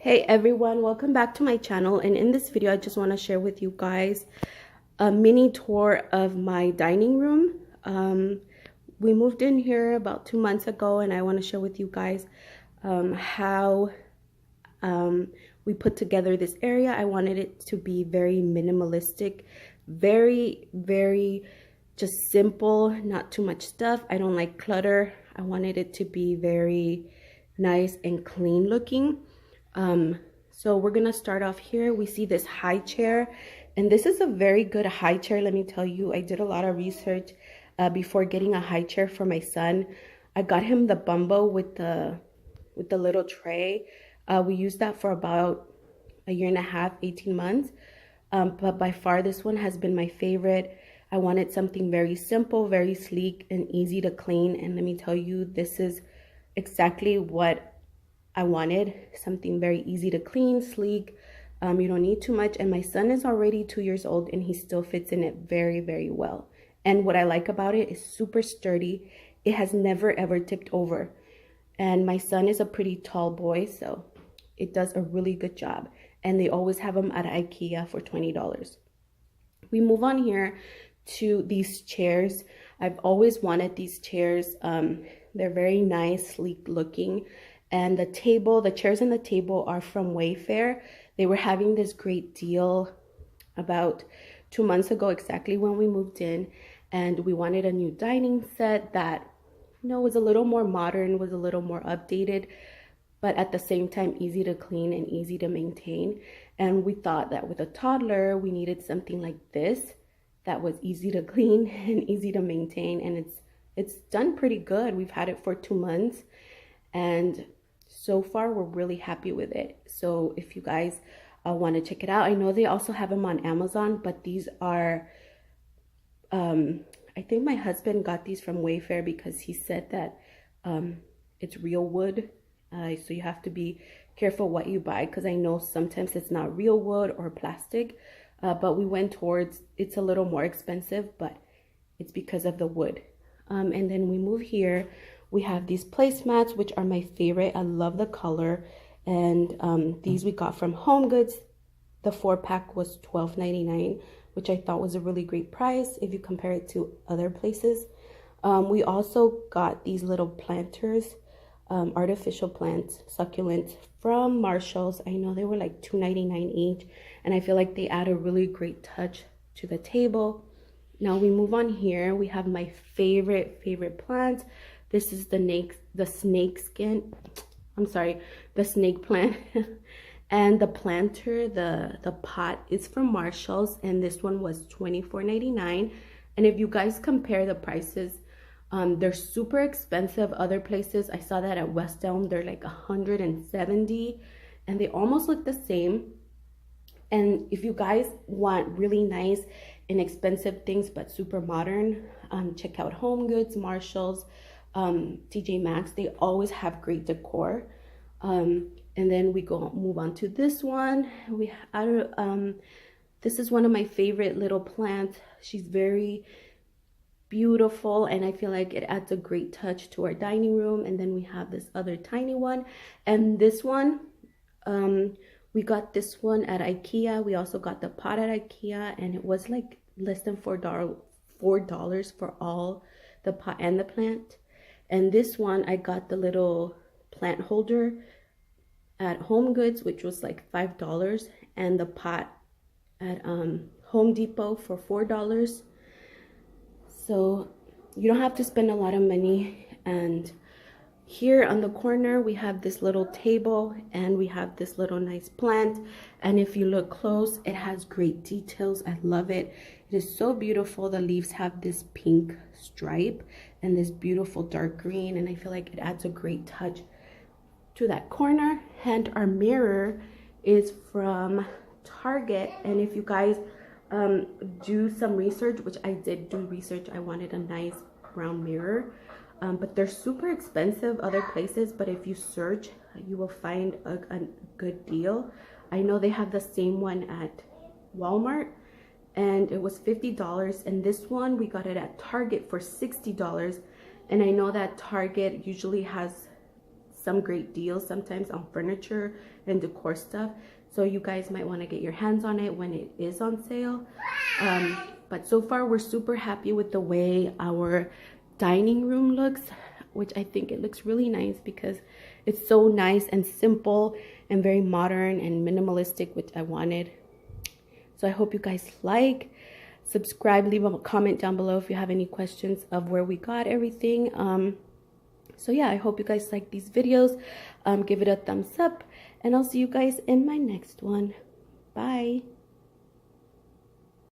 Hey everyone, welcome back to my channel. And in this video I just want to share with you guys a mini tour of my dining room. We moved in here about 2 months ago, and I want to share with you guys how we put together this area. I wanted it to be very minimalistic, very just simple, not too much stuff. I don't like clutter. I wanted it to be very nice and clean looking. So we're gonna start off here. We see this high chair, and this is a very good high chair. Let me tell you, I did a lot of research before getting a high chair for my son. I got him the Bumbo with the little tray. We used that for about a year and a half, 18 months. But by far this one has been my favorite. I wanted something very simple, very sleek, and easy to clean. And let me tell you, this is exactly what I wanted. Something very easy to clean, sleek. You don't need too much. And my son is already 2 years old, and he still fits in it very well. And what I like about it is super sturdy. It has never ever tipped over. And my son is a pretty tall boy, so it does a really good job. And they always have them at IKEA for $20. We move on here to these chairs. I've always wanted these chairs. They're very nice, sleek looking. And the chairs and the table are from Wayfair. They were having this great deal about 2 months ago, exactly when we moved in. And we wanted a new dining set that, was a little more modern, was a little more updated, but at the same time easy to clean and easy to maintain. And we thought that with a toddler, we needed something like this that was easy to clean and easy to maintain. And it's done pretty good. We've had it for 2 months, and so far we're really happy with it. So if you guys want to check it out, I know they also have them on Amazon, but these are I think my husband got these from Wayfair because he said that it's real wood. So you have to be careful what you buy, because I know sometimes it's not real wood or plastic, but we went towards it's a little more expensive, but it's because of the wood. And then we move here. We have these placemats, which are my favorite. I love the color. And these we got from Home Goods. The 4-pack was $12.99, which I thought was a really great price if you compare it to other places. We also got these little planters, artificial plants, succulents from Marshall's. I know they were like $2.99 each, and I feel like they add a really great touch to the table. Now we move on here. We have my favorite plants. This is the snake plant. And the planter, the pot is from Marshall's, and this one was $24.99. And if you guys compare the prices, they're super expensive. Other places, I saw that at West Elm, they're like $170, and they almost look the same. And if you guys want really nice, inexpensive things but super modern, check out Home Goods, Marshall's, TJ Maxx. They always have great decor. And then we move on to this one. This is one of my favorite little plants. She's very beautiful, and I feel like it adds a great touch to our dining room. And then we have this other tiny one, and this one, we got this one at IKEA. We also got the pot at IKEA, and it was like less than $4 for all the pot and the plant. And this one, I got the little plant holder at Home Goods, which was like $5, and the pot at Home Depot for $4. So you don't have to spend a lot of money. And here on the corner, we have this little table, and we have this little nice plant. And if you look close, it has great details. I love it. It is so beautiful. The leaves have this pink stripe and this beautiful dark green, and I feel like it adds a great touch to that corner. And our mirror is from Target. And if you guys do some research, which I did do research, I wanted a nice brown mirror, but they're super expensive other places, but if you search, you will find a good deal. I know they have the same one at Walmart, and it was $50, and this one we got it at Target for $60. And I know that Target usually has some great deals sometimes on furniture and decor stuff. So you guys might want to get your hands on it when it is on sale. But so far we're super happy with the way our dining room looks, which I think it looks really nice because it's so nice and simple and very modern and minimalistic, which I wanted. So I hope you guys like. Subscribe, leave a comment down below if you have any questions of where we got everything. So yeah, I hope you guys like these videos. Give it a thumbs up, and I'll see you guys in my next one. Bye.